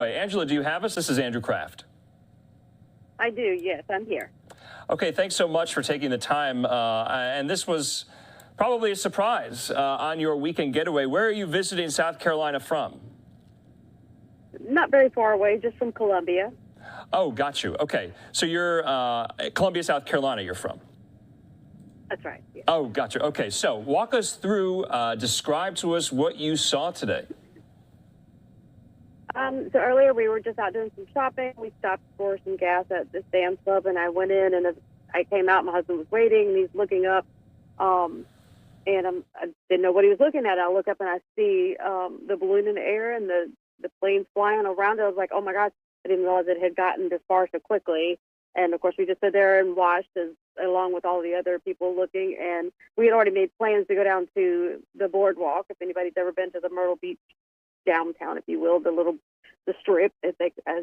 Angela, do you have us? This is Andrew Kraft. I do, yes, I'm here. Okay, thanks so much for taking the time. And this was probably a surprise on your weekend getaway. Where are you visiting South Carolina from? Not very far away, just from Columbia. Oh, got you. Okay, so you're Columbia, South Carolina you're from. That's right. Yes. Oh, gotcha. Okay, so walk us through, describe to us what you saw today. So earlier we were just out doing some shopping. We stopped for some gas at the Sam's Club, and I went in, and as I came out, my husband was waiting, and he's looking up, and I didn't know what he was looking at. I look up, and I see the balloon in the air and the planes flying around it. I was like, oh, my gosh, I didn't realize it had gotten this far so quickly. And, of course, we just stood there and watched along with all the other people looking, and we had already made plans to go down to the boardwalk. If anybody's ever been to the Myrtle Beach downtown, if you will, the strip, as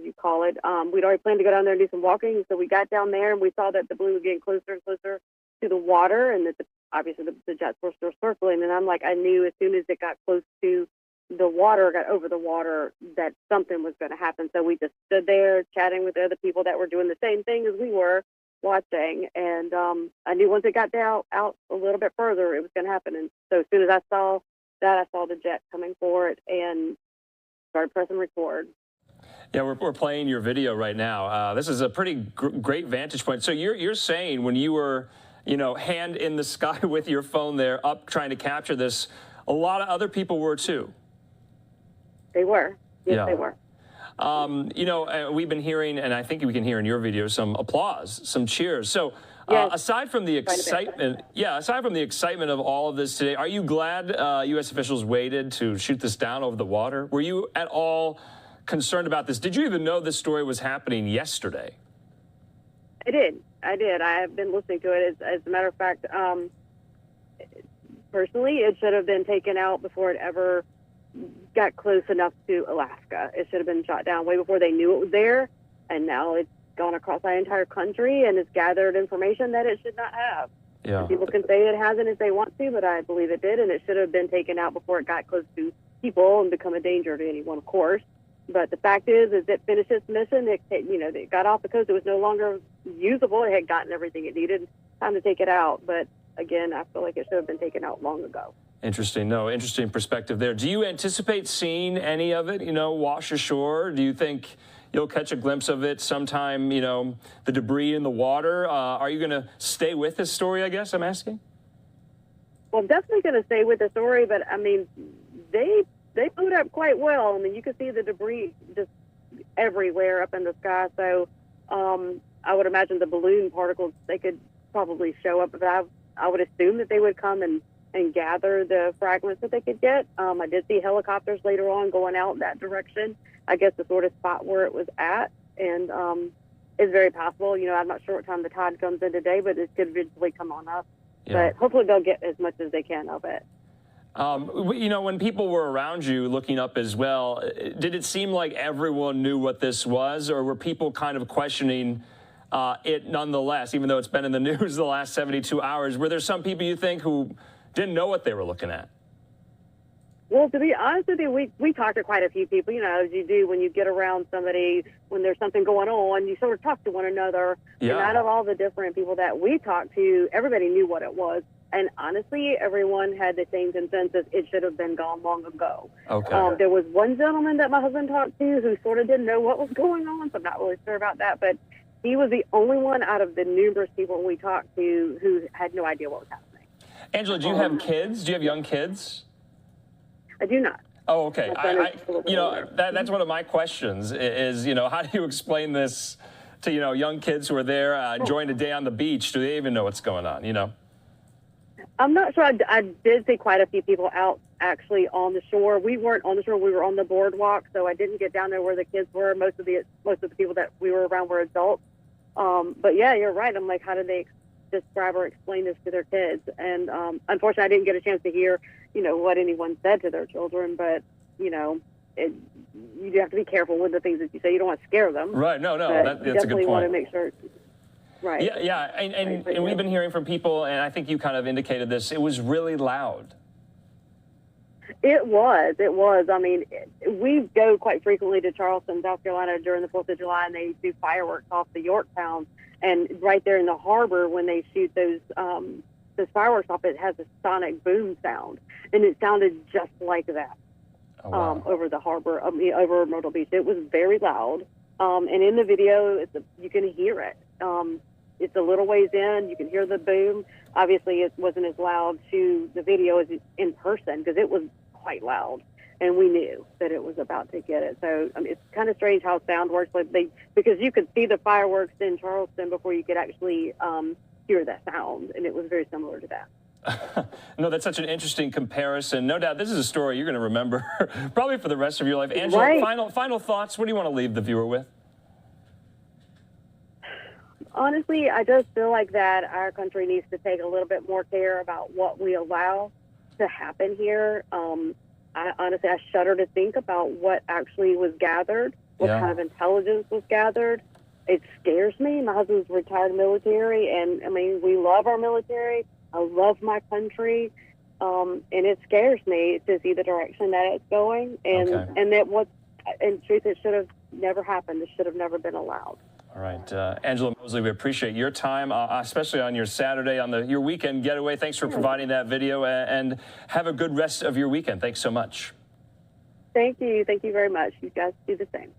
you call it. We'd already planned to go down there and do some walking, so we got down there and we saw that the balloon was getting closer and closer to the water, and that obviously the jets were still circling. And I'm like, I knew as soon as it got close to the water, got over the water, that something was going to happen. So we just stood there chatting with the other people that were doing the same thing as we were watching, and I knew once it got out a little bit further, it was going to happen. And so as soon as I saw that, I saw the jet coming for it and started pressing record. Yeah, we're playing your video right now. This is a pretty great vantage point. So you're saying when you were, hand in the sky with your phone there, up trying to capture this, a lot of other people were too. They were. Yes, yeah. They were. We've been hearing, and I think we can hear in your video, some applause, some cheers. So yes. aside from the excitement, of all of this today, are you glad U.S. officials waited to shoot this down over the water? Were you at all concerned about this? Did you even know this story was happening yesterday? I did. I have been listening to it. As a matter of fact, personally, it should have been taken out before it ever got close enough to Alaska. It should have been shot down way before they knew it was there, and now it's gone across the entire country and it's gathered information that it should not have. Yeah. And people can say it hasn't if they want to, but I believe it did, and it should have been taken out before it got close to people and become a danger to anyone, of course. But the fact is it finished its mission. It got off the coast. It was no longer usable. It had gotten everything it needed. Time to take it out. But again, I feel like it should have been taken out long ago. Interesting. No, interesting perspective there. Do you anticipate seeing any of it, wash ashore? Do you think you'll catch a glimpse of it sometime, the debris in the water? Are you going to stay with this story, I guess I'm asking? Well, I'm definitely going to stay with the story, but, I mean, they blew it up quite well. I mean, you could see the debris just everywhere up in the sky. So I would imagine the balloon particles, they could probably show up. But I would assume that they would come and gather the fragments that they could get. I did see helicopters later on going out that direction, I guess the sort of spot where it was at. And it's very possible. I'm not sure what time the tide comes in today, but it could eventually come on up. Yeah. But hopefully they'll get as much as they can of it. When people were around you looking up as well, did it seem like everyone knew what this was, or were people kind of questioning it nonetheless, even though it's been in the news the last 72 hours? Were there some people you think who didn't know what they were looking at? Well, to be honest with you, we talked to quite a few people, as you do when you get around somebody, when there's something going on, you sort of talk to one another. Yeah. And out of all the different people that we talked to, everybody knew what it was. And honestly, everyone had the same consensus. It should have been gone long ago. Okay. There was one gentleman that my husband talked to who sort of didn't know what was going on, so I'm not really sure about that. But he was the only one out of the numerous people we talked to who had no idea what was happening. Angela, do you have kids? Do you have young kids? I do not. Oh, okay. That's one of my questions is, how do you explain this to, young kids who are there enjoying a day on the beach? Do they even know what's going on, I'm not sure. I did see quite a few people out actually on the shore. We weren't on the shore. We were on the boardwalk, so I didn't get down there where the kids were. Most of the people that we were around were adults. But yeah, you're right. I'm like, how did they describe or explain this to their kids? And unfortunately, I didn't get a chance to hear, what anyone said to their children. But you do have to be careful with the things that you say. You don't want to scare them. Right. No. That's a good point. Definitely want to make sure. Right. Yeah. And we've been hearing from people, and I think you kind of indicated this. It was really loud. It was. I mean, we go quite frequently to Charleston, South Carolina during the 4th of July, and they do fireworks off the Yorktown. And right there in the harbor, when they shoot those fireworks off, it has a sonic boom sound. And it sounded just like that. Oh, wow. Over the harbor, over Myrtle Beach. It was very loud. And in the video, you can hear it. It's a little ways in. You can hear the boom. Obviously, it wasn't as loud to the video as in person because it was quite loud. And we knew that it was about to get it. So I mean, it's kind of strange how sound works. Because you could see the fireworks in Charleston before you could actually hear that sound. And it was very similar to that. No, that's such an interesting comparison. No doubt this is a story you're going to remember probably for the rest of your life. Angela, right. final thoughts. What do you want to leave the viewer with? Honestly, I just feel like that our country needs to take a little bit more care about what we allow to happen here. I shudder to think about what actually was gathered, what kind of intelligence was gathered. It scares me. My husband's retired military, and I mean, we love our military. I love my country, and it scares me to see the direction that it's going, and that in truth, it should have never happened. It should have never been allowed. All right, Angela Mosley, we appreciate your time, especially on your Saturday, on your weekend getaway. Thanks for providing that video, and have a good rest of your weekend. Thanks so much. Thank you. Thank you very much. You guys do the same.